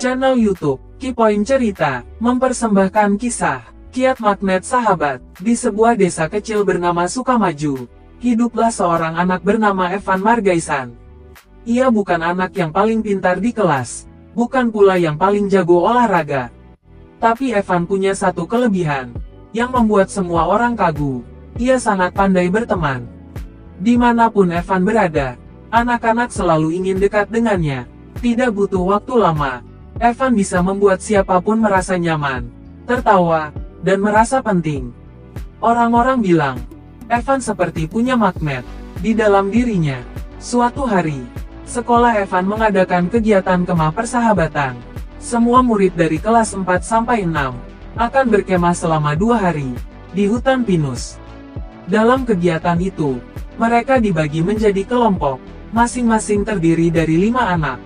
Channel YouTube Kipoin Cerita mempersembahkan kisah Kiat Magnet Sahabat. Di sebuah desa kecil bernama Sukamaju, hiduplah seorang anak bernama Evan Margaisan. Ia bukan anak yang paling pintar di kelas, bukan pula yang paling jago olahraga. Tapi Evan punya satu kelebihan yang membuat semua orang kagum. Ia sangat pandai berteman. Dimanapun Evan berada, anak-anak selalu ingin dekat dengannya. Tidak butuh waktu lama, Evan bisa membuat siapapun merasa nyaman, tertawa, dan merasa penting. Orang-orang bilang, Evan seperti punya magnet di dalam dirinya. Suatu hari, sekolah Evan mengadakan kegiatan kemah persahabatan. Semua murid dari kelas 4 sampai 6 akan berkemah selama 2 hari di hutan pinus. Dalam kegiatan itu, mereka dibagi menjadi kelompok, masing-masing terdiri dari 5 anak.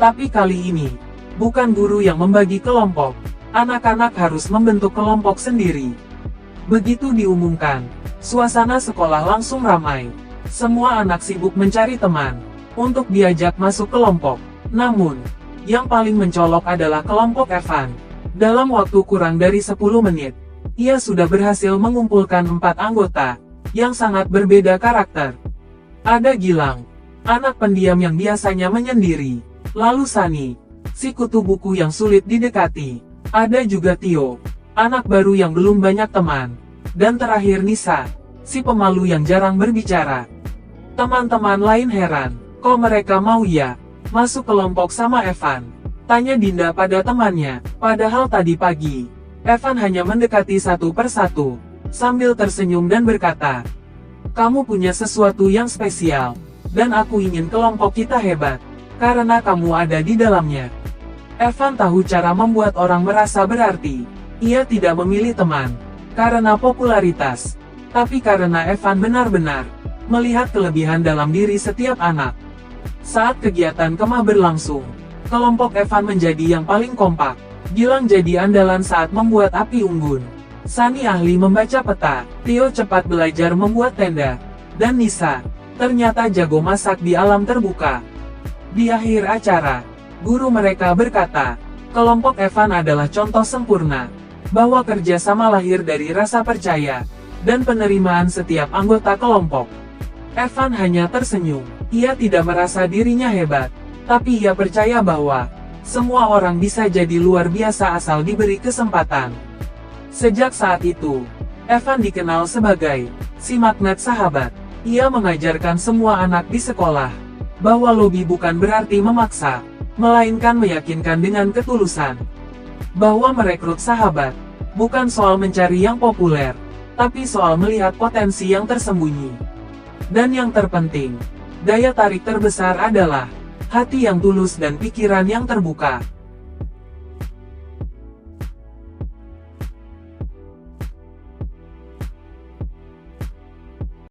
Tapi kali ini, bukan guru yang membagi kelompok, anak-anak harus membentuk kelompok sendiri. Begitu diumumkan, suasana sekolah langsung ramai. Semua anak sibuk mencari teman untuk diajak masuk kelompok. Namun, yang paling mencolok adalah kelompok Evan. Dalam waktu kurang dari 10 menit, ia sudah berhasil mengumpulkan 4 anggota yang sangat berbeda karakter. Ada Gilang, anak pendiam yang biasanya menyendiri. Lalu Sani, si kutu buku yang sulit didekati. Ada juga Tio, anak baru yang belum banyak teman. Dan terakhir Nisa, si pemalu yang jarang berbicara. Teman-teman lain heran, kok mereka mau ya masuk kelompok sama Evan? Tanya Dinda pada temannya. Padahal tadi pagi, Evan hanya mendekati satu persatu, sambil tersenyum dan berkata, "Kamu punya sesuatu yang spesial, dan aku ingin kelompok kita hebat, karena kamu ada di dalamnya." Evan tahu cara membuat orang merasa berarti. Ia tidak memilih teman karena popularitas, tapi karena Evan benar-benar melihat kelebihan dalam diri setiap anak. Saat kegiatan kemah berlangsung, kelompok Evan menjadi yang paling kompak. Gilang jadi andalan saat membuat api unggun. Sani ahli membaca peta, Tio cepat belajar membuat tenda, dan Nisa ternyata jago masak di alam terbuka. Di akhir acara, guru mereka berkata, kelompok Evan adalah contoh sempurna, bahwa kerjasama lahir dari rasa percaya, dan penerimaan setiap anggota kelompok. Evan hanya tersenyum, ia tidak merasa dirinya hebat, tapi ia percaya bahwa semua orang bisa jadi luar biasa asal diberi kesempatan. Sejak saat itu, Evan dikenal sebagai si magnet sahabat. Ia mengajarkan semua anak di sekolah bahwa lobby bukan berarti memaksa, melainkan meyakinkan dengan ketulusan. Bahwa merekrut sahabat bukan soal mencari yang populer, tapi soal melihat potensi yang tersembunyi. Dan yang terpenting, daya tarik terbesar adalah hati yang tulus dan pikiran yang terbuka.